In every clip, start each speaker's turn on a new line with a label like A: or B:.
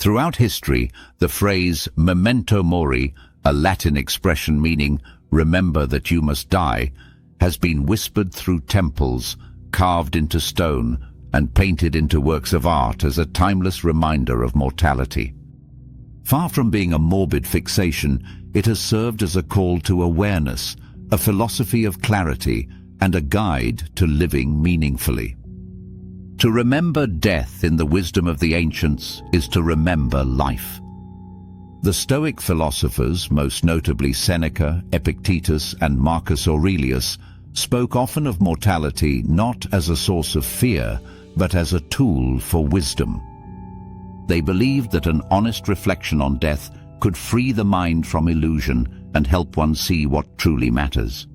A: Throughout history, the phrase Memento Mori, a Latin expression meaning remember that you must die, has been whispered through temples, carved into stone, and painted into works of art as a timeless reminder of mortality. Far from being a morbid fixation, it has served as a call to awareness, a philosophy of clarity, and a guide to living meaningfully. To remember death in the wisdom of the ancients is to remember life. The Stoic philosophers, most notably Seneca, Epictetus, and Marcus Aurelius, spoke often of mortality not as a source of fear, but as a tool for wisdom. They believed that an honest reflection on death could free the mind from illusion and help one see what truly matters.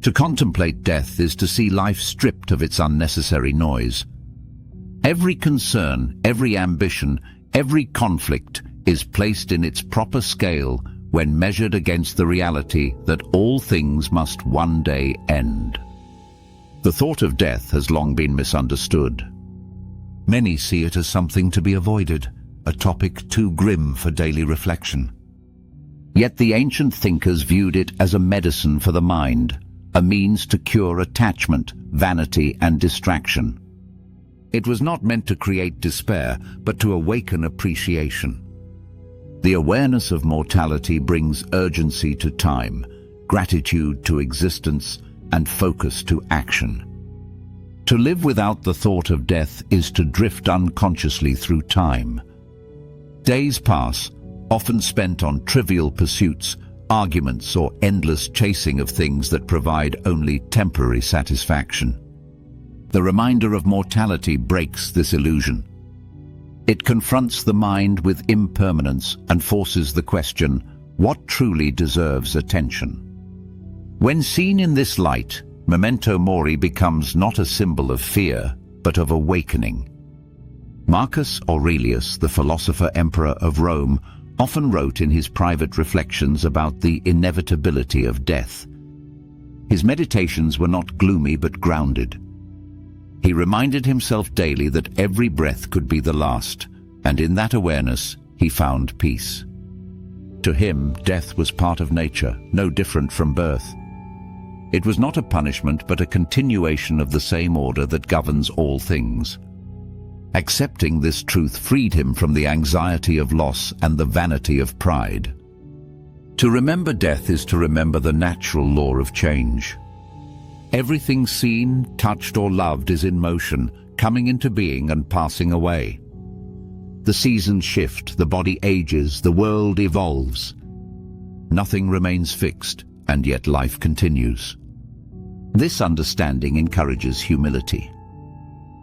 A: To contemplate death is to see life stripped of its unnecessary noise. Every concern, every ambition, every conflict is placed in its proper scale when measured against the reality that all things must one day end. The thought of death has long been misunderstood. Many see it as something to be avoided, a topic too grim for daily reflection. Yet the ancient thinkers viewed it as a medicine for the mind, a means to cure attachment, vanity, and distraction. It was not meant to create despair, but to awaken appreciation. The awareness of mortality brings urgency to time, gratitude to existence, and focus to action. To live without the thought of death is to drift unconsciously through time. Days pass, often spent on trivial pursuits, arguments, or endless chasing of things that provide only temporary satisfaction. The reminder of mortality breaks this illusion. It confronts the mind with impermanence and forces the question, what truly deserves attention? When seen in this light, Memento Mori becomes not a symbol of fear, but of awakening. Marcus Aurelius, the philosopher emperor of Rome, often wrote in his private reflections about the inevitability of death. His meditations were not gloomy but grounded. He reminded himself daily that every breath could be the last, and in that awareness he found peace. To him, death was part of nature, no different from birth. It was not a punishment but a continuation of the same order that governs all things. Accepting this truth freed him from the anxiety of loss and the vanity of pride. To remember death is to remember the natural law of change. Everything seen, touched, or loved is in motion, coming into being and passing away. The seasons shift, the body ages, the world evolves. Nothing remains fixed, and yet life continues. This understanding encourages humility.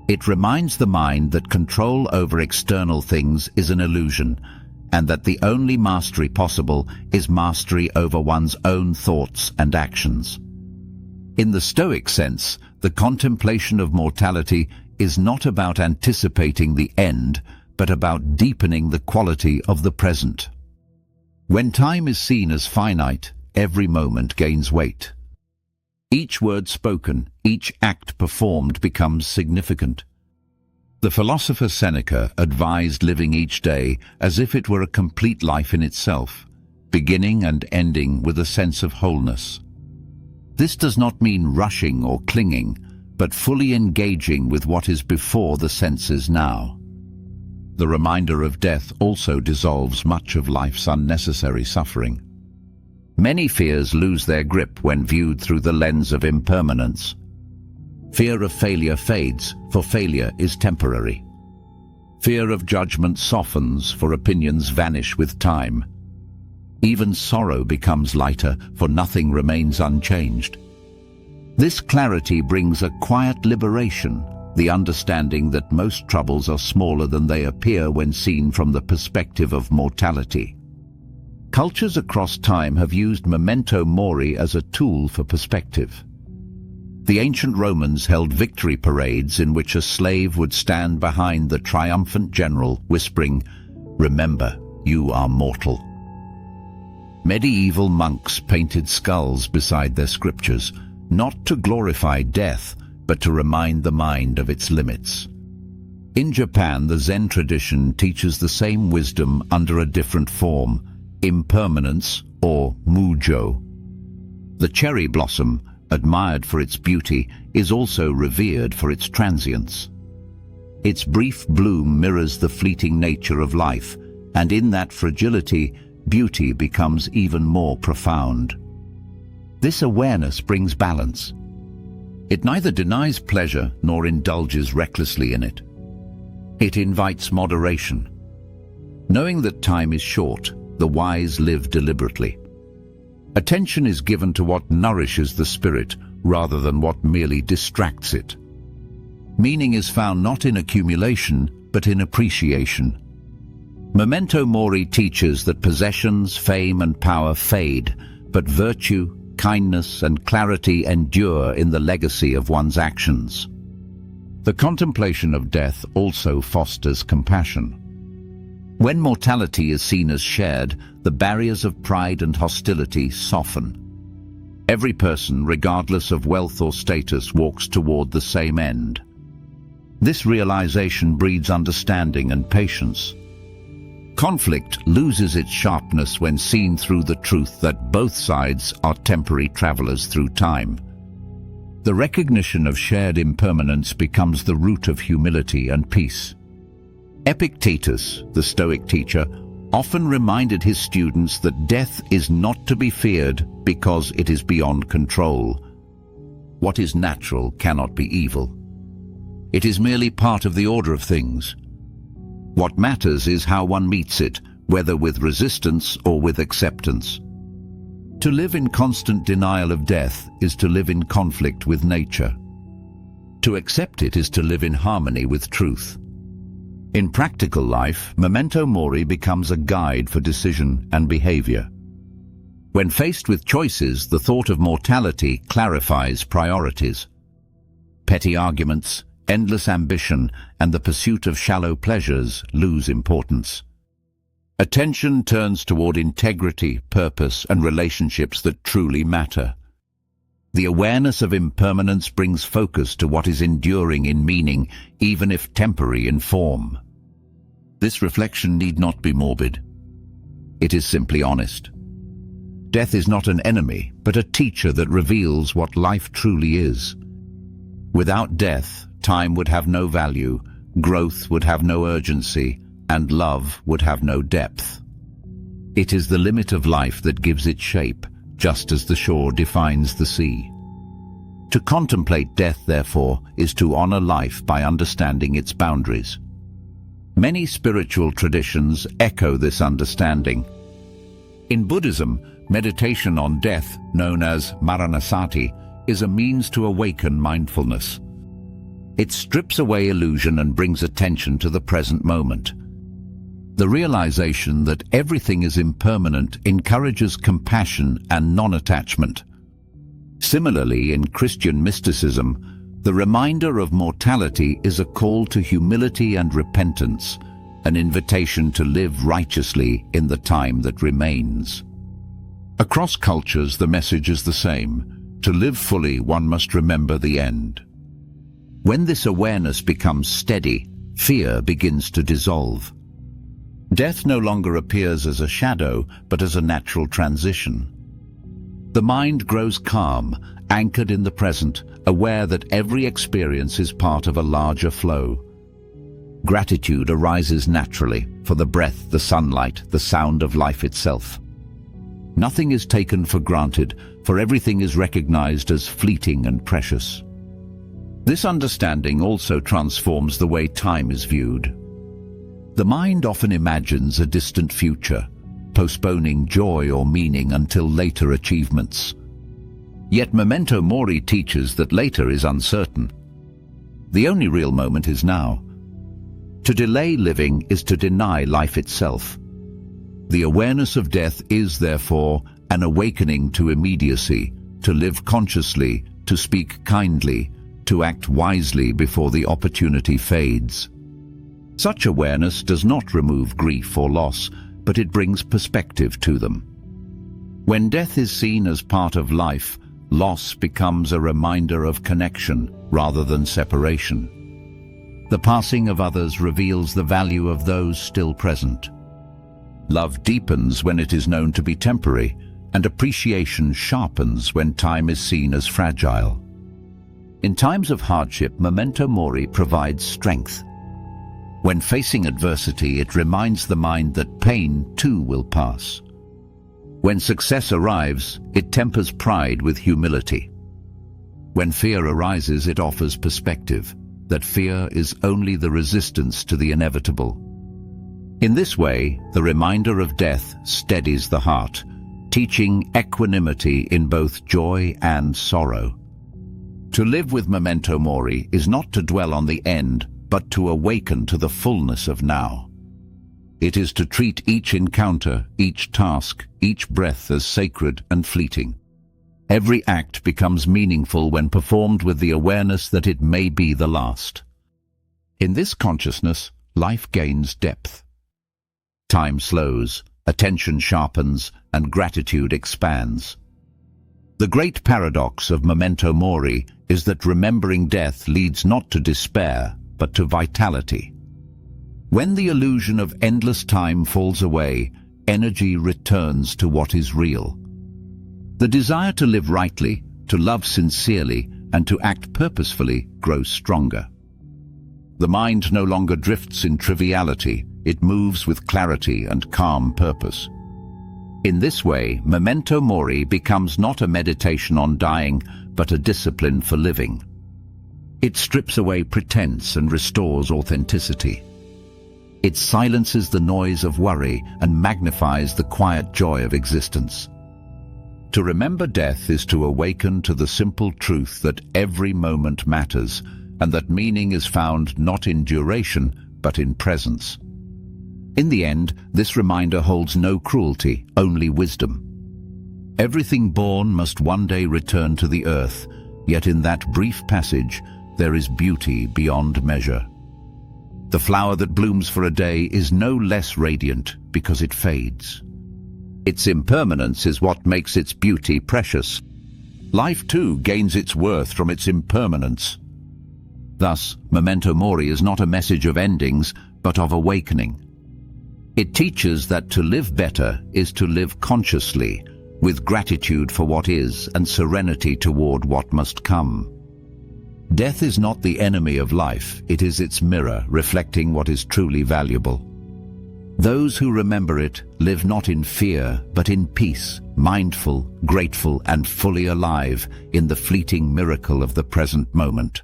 A: It reminds the mind that control over external things is an illusion, and that the only mastery possible is mastery over one's own thoughts and actions. In the Stoic sense, the contemplation of mortality is not about anticipating the end, but about deepening the quality of the present. When time is seen as finite, every moment gains weight. Each word spoken, each act performed becomes significant. The philosopher Seneca advised living each day as if it were a complete life in itself, beginning and ending with a sense of wholeness. This does not mean rushing or clinging, but fully engaging with what is before the senses now. The reminder of death also dissolves much of life's unnecessary suffering. Many fears lose their grip when viewed through the lens of impermanence. Fear of failure fades, for failure is temporary. Fear of judgment softens, for opinions vanish with time. Even sorrow becomes lighter, for nothing remains unchanged. This clarity brings a quiet liberation, the understanding that most troubles are smaller than they appear when seen from the perspective of mortality. Cultures across time have used Memento Mori as a tool for perspective. The ancient Romans held victory parades in which a slave would stand behind the triumphant general, whispering, "Remember, you are mortal." Medieval monks painted skulls beside their scriptures, not to glorify death, but to remind the mind of its limits. In Japan, the Zen tradition teaches the same wisdom under a different form, impermanence or mujo. The cherry blossom, admired for its beauty, is also revered for its transience. Its brief bloom mirrors the fleeting nature of life, and in that fragility, beauty becomes even more profound. This awareness brings balance. It neither denies pleasure nor indulges recklessly in it. It invites moderation. Knowing that time is short, the wise live deliberately. Attention is given to what nourishes the spirit rather than what merely distracts it. Meaning is found not in accumulation, but in appreciation. Memento Mori teaches that possessions, fame and power fade, but virtue, kindness and clarity endure in the legacy of one's actions. The contemplation of death also fosters compassion. When mortality is seen as shared, the barriers of pride and hostility soften. Every person, regardless of wealth or status, walks toward the same end. This realization breeds understanding and patience. Conflict loses its sharpness when seen through the truth that both sides are temporary travelers through time. The recognition of shared impermanence becomes the root of humility and peace. Epictetus, the Stoic teacher, often reminded his students that death is not to be feared because it is beyond control. What is natural cannot be evil. It is merely part of the order of things. What matters is how one meets it, whether with resistance or with acceptance. To live in constant denial of death is to live in conflict with nature. To accept it is to live in harmony with truth. In practical life, Memento Mori becomes a guide for decision and behavior. When faced with choices, the thought of mortality clarifies priorities. Petty arguments, endless ambition, and the pursuit of shallow pleasures lose importance. Attention turns toward integrity, purpose, and relationships that truly matter. The awareness of impermanence brings focus to what is enduring in meaning, even if temporary in form. This reflection need not be morbid. It is simply honest. Death is not an enemy, but a teacher that reveals what life truly is. Without death, time would have no value, growth would have no urgency, and love would have no depth. It is the limit of life that gives it shape, just as the shore defines the sea. To contemplate death, therefore, is to honor life by understanding its boundaries. Many spiritual traditions echo this understanding. In Buddhism, meditation on death, known as maranasati, is a means to awaken mindfulness. It strips away illusion and brings attention to the present moment. The realization that everything is impermanent encourages compassion and non-attachment. Similarly, in Christian mysticism, the reminder of mortality is a call to humility and repentance, an invitation to live righteously in the time that remains. Across cultures, the message is the same. To live fully, one must remember the end. When this awareness becomes steady, fear begins to dissolve. Death no longer appears as a shadow, but as a natural transition. The mind grows calm, anchored in the present, aware that every experience is part of a larger flow. Gratitude arises naturally for the breath, the sunlight, the sound of life itself. Nothing is taken for granted, for everything is recognized as fleeting and precious. This understanding also transforms the way time is viewed. The mind often imagines a distant future, postponing joy or meaning until later achievements. Yet Memento Mori teaches that later is uncertain. The only real moment is now. To delay living is to deny life itself. The awareness of death is, therefore, an awakening to immediacy, to live consciously, to speak kindly, to act wisely before the opportunity fades. Such awareness does not remove grief or loss, but it brings perspective to them. When death is seen as part of life, loss becomes a reminder of connection rather than separation. The passing of others reveals the value of those still present. Love deepens when it is known to be temporary, and appreciation sharpens when time is seen as fragile. In times of hardship, Memento Mori provides strength. When facing adversity, it reminds the mind that pain too will pass. When success arrives, it tempers pride with humility. When fear arises, it offers perspective, that fear is only the resistance to the inevitable. In this way, the reminder of death steadies the heart, teaching equanimity in both joy and sorrow. To live with Memento Mori is not to dwell on the end, but to awaken to the fullness of now. It is to treat each encounter, each task, each breath as sacred and fleeting. Every act becomes meaningful when performed with the awareness that it may be the last. In this consciousness, life gains depth. Time slows, attention sharpens, and gratitude expands. The great paradox of Memento Mori is that remembering death leads not to despair, but to vitality. When the illusion of endless time falls away, energy returns to what is real. The desire to live rightly, to love sincerely, and to act purposefully grows stronger. The mind no longer drifts in triviality, it moves with clarity and calm purpose. In this way, Memento Mori becomes not a meditation on dying, but a discipline for living. It strips away pretense and restores authenticity. It silences the noise of worry and magnifies the quiet joy of existence. To remember death is to awaken to the simple truth that every moment matters, and that meaning is found not in duration, but in presence. In the end, this reminder holds no cruelty, only wisdom. Everything born must one day return to the earth, yet in that brief passage, there is beauty beyond measure. The flower that blooms for a day is no less radiant because it fades. Its impermanence is what makes its beauty precious. Life too gains its worth from its impermanence. Thus, Memento Mori is not a message of endings, but of awakening. It teaches that to live better is to live consciously, with gratitude for what is and serenity toward what must come. Death is not the enemy of life, it is its mirror, reflecting what is truly valuable. Those who remember it live not in fear, but in peace, mindful, grateful, and fully alive in the fleeting miracle of the present moment.